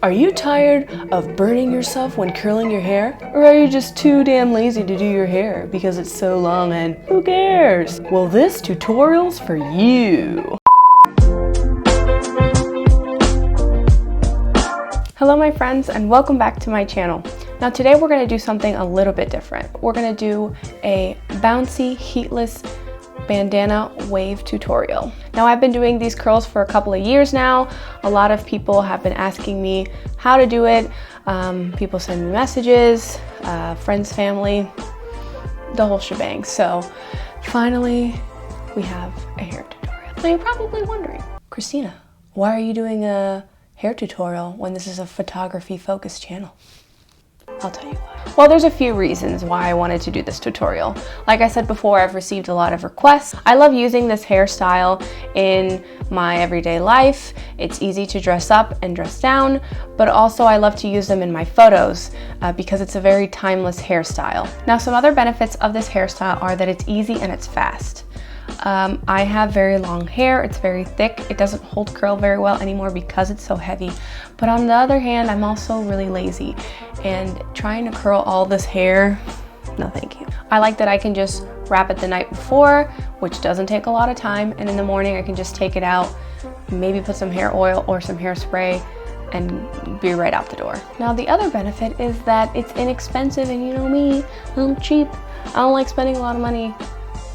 Are you tired of burning yourself when curling your hair? Or are you just too damn lazy to do your hair because it's so long and who cares? Well, this tutorial's for you. Hello my friends and welcome back to my channel. Now today we're going to do something a little bit different. We're going to do a bouncy heatless bandana wave tutorial. Now I've been doing these curls for a couple of years now. A lot of people have been asking me how to do it. People send me messages, friends, family, the whole shebang. So finally we have a hair tutorial. Now you're probably wondering, Christina, why are you doing a hair tutorial when this is a photography focused channel? I'll tell you why. Well, there's a few reasons why I wanted to do this tutorial. Like I said before, I've received a lot of requests. I love using this hairstyle in my everyday life. It's easy to dress up and dress down, but also I love to use them in my photos because it's a very timeless hairstyle. Now, some other benefits of this hairstyle are that it's easy and it's fast. I have very long hair, it's very thick, it doesn't hold curl very well anymore because it's so heavy. But on the other hand, I'm also really lazy and trying to curl all this hair, no thank you. I like that I can just wrap it the night before, which doesn't take a lot of time, and in the morning I can just take it out, maybe put some hair oil or some hairspray and be right out the door. Now the other benefit is that it's inexpensive, and you know me, I'm cheap. I don't like spending a lot of money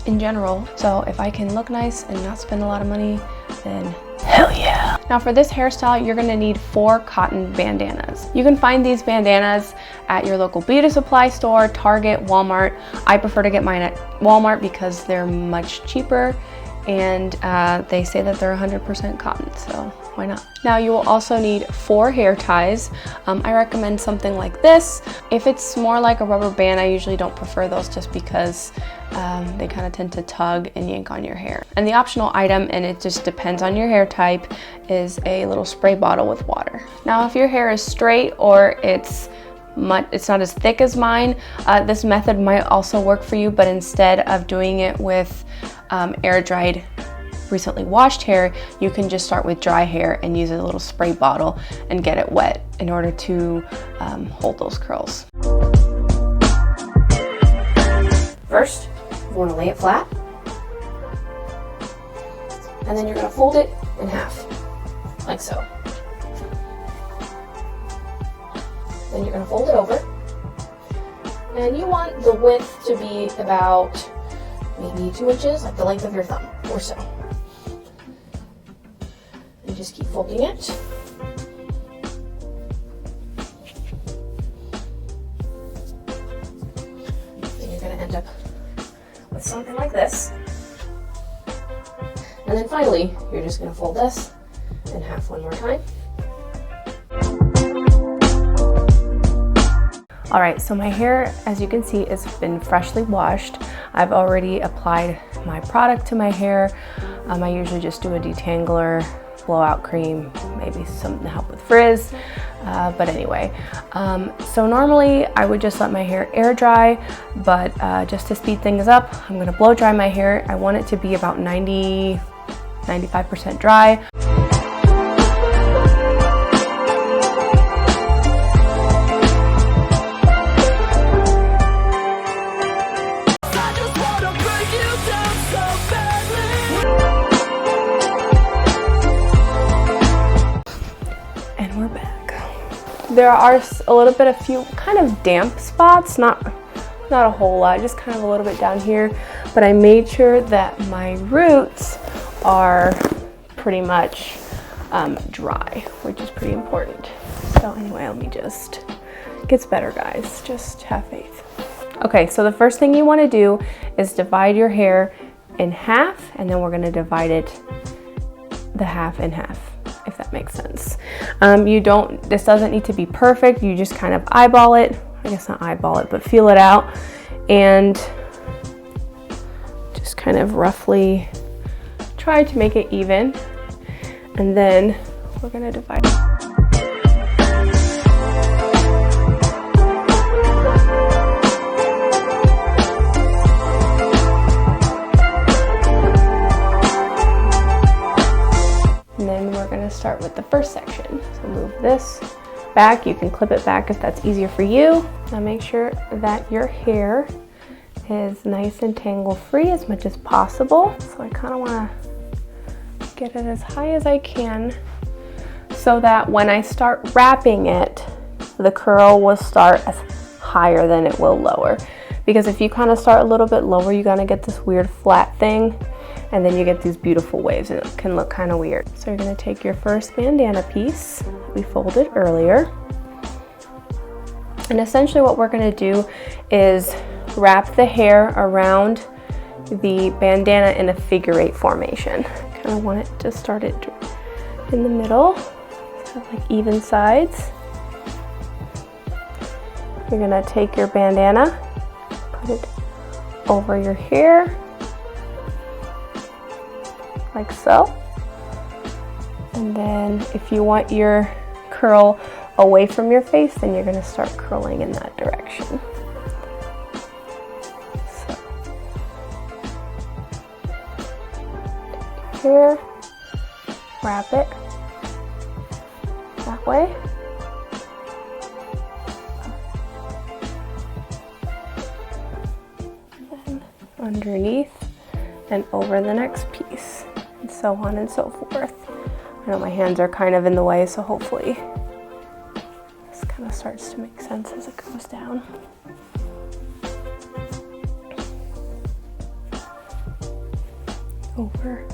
in general, so if I can look nice and not spend a lot of money, then hell yeah. Now for this hairstyle, you're gonna need 4 cotton bandanas. You can find these bandanas at your local beauty supply store, Target, Walmart. I prefer to get mine at Walmart because they're much cheaper, and they say that they're 100% cotton, so why not? Now you will also need 4 hair ties. I recommend something like this. If it's more like a rubber band, I usually don't prefer those just because they kind of tend to tug and yank on your hair. And the optional item, and it just depends on your hair type, is a little spray bottle with water. Now if your hair is straight or it's not as thick as mine, this method might also work for you, but instead of doing it with air dried recently washed hair, you can just start with dry hair and use a little spray bottle and get it wet in order to hold those curls. First, you want to lay it flat, and then you're going to fold it in half, like so. Then you're going to fold it over, and you want the width to be about maybe 2 inches, like the length of your thumb or so. And just keep folding it. Then you're going to end up with something like this. And then finally, you're just going to fold this in half one more time. All right, so my hair, as you can see, has been freshly washed. I've already applied my product to my hair. I usually just do a detangler, blowout cream, maybe some help with frizz, but anyway. So normally I would just let my hair air dry, but just to speed things up, I'm gonna blow dry my hair. I want it to be about 95% dry. There are a few kind of damp spots, not a whole lot, just kind of a little bit down here, but I made sure that my roots are pretty much dry, which is pretty important. So anyway, let me just, it gets better guys, just have faith. Okay, so the first thing you want to do is divide your hair in half, and then we're going to divide it the half in half, if that makes sense. This doesn't need to be perfect. You just kind of eyeball it. I guess not eyeball it, but feel it out and just kind of roughly try to make it even. And then we're gonna divide it. And then we're going to start with the first section. So move this back. You can clip it back if that's easier for you. Now make sure that your hair is nice and tangle free as much as possible. So I kind of want to get it as high as I can so that when I start wrapping it, the curl will start as higher than it will lower. Because if you kind of start a little bit lower, you're gonna get this weird flat thing, and then you get these beautiful waves, and it can look kind of weird. So you're gonna take your first bandana piece we folded earlier, and essentially what we're gonna do is wrap the hair around the bandana in a figure 8 formation. Kind of want it to start it in the middle, so like even sides. You're gonna take your bandana, put it over your hair, like so. And then if you want your curl away from your face, then you're gonna start curling in that direction. So, take your hair, wrap it that way. Underneath and over the next piece, and so on and so forth. I know my hands are kind of in the way, so hopefully this kind of starts to make sense as it goes down. Over,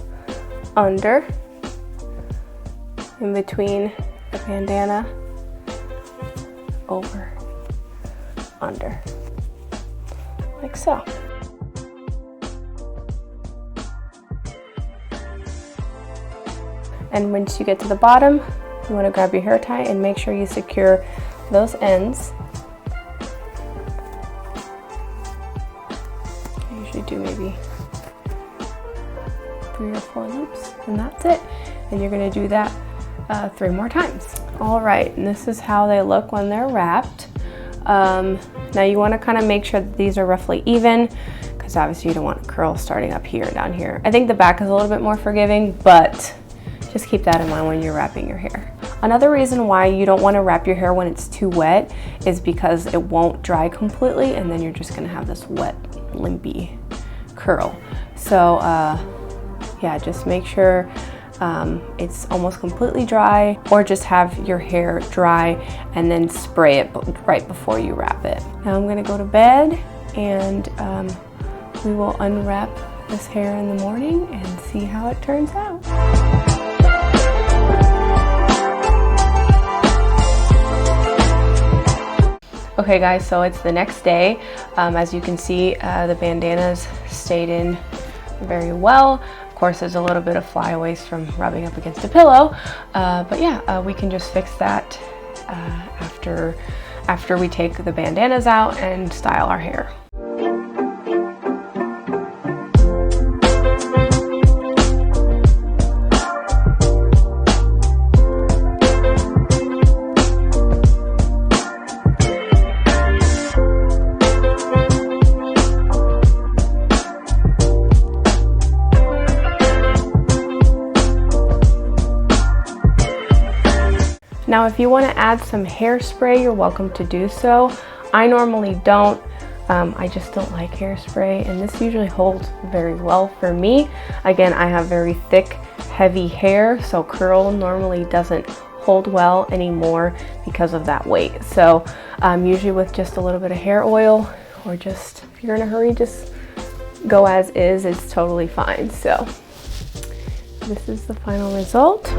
under, in between the bandana, over, under, like so. And once you get to the bottom, you want to grab your hair tie and make sure you secure those ends. I usually do maybe 3 or 4 loops, and that's it. And you're going to do that 3 more times. All right, and this is how they look when they're wrapped. Now you want to kind of make sure that these are roughly even, because obviously you don't want a curl starting up here and down here. I think the back is a little bit more forgiving, but just keep that in mind when you're wrapping your hair. Another reason why you don't want to wrap your hair when it's too wet is because it won't dry completely, and then you're just going to have this wet, limpy curl. So yeah, just make sure it's almost completely dry, or just have your hair dry and then spray it right before you wrap it. Now I'm going to go to bed, and we will unwrap this hair in the morning and see how it turns out. Okay guys, so it's the next day. As you can see, the bandanas stayed in very well. Of course, there's a little bit of flyaways from rubbing up against a pillow, but yeah, we can just fix that after we take the bandanas out and style our hair. Now, if you want to add some hairspray, you're welcome to do so. I normally don't. I just don't like hairspray, and this usually holds very well for me. Again, I have very thick, heavy hair, so curl normally doesn't hold well anymore because of that weight. So usually with just a little bit of hair oil, or just if you're in a hurry, just go as is. It's totally fine. So this is the final result.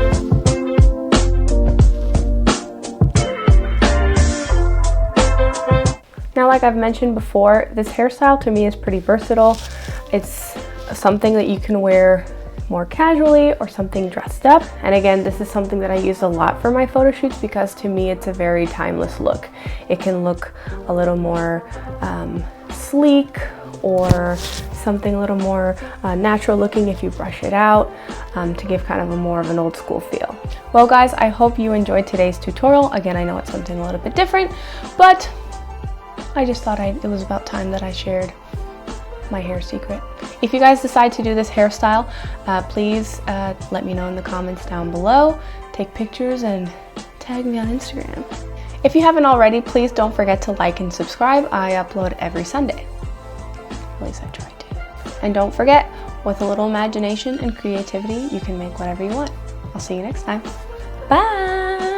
Now, like I've mentioned before, this hairstyle to me is pretty versatile. It's something that you can wear more casually or something dressed up. And again, this is something that I use a lot for my photo shoots because to me it's a very timeless look. It can look a little more sleek, or something a little more natural looking if you brush it out, to give kind of more of an old school feel. Well guys, I hope you enjoyed today's tutorial. Again, I know it's something a little bit different, but I just thought it was about time that I shared my hair secret. If you guys decide to do this hairstyle, please let me know in the comments down below. Take pictures and tag me on Instagram. If you haven't already, please don't forget to like and subscribe. I upload every Sunday. At least I try to. And don't forget, with a little imagination and creativity, you can make whatever you want. I'll see you next time. Bye!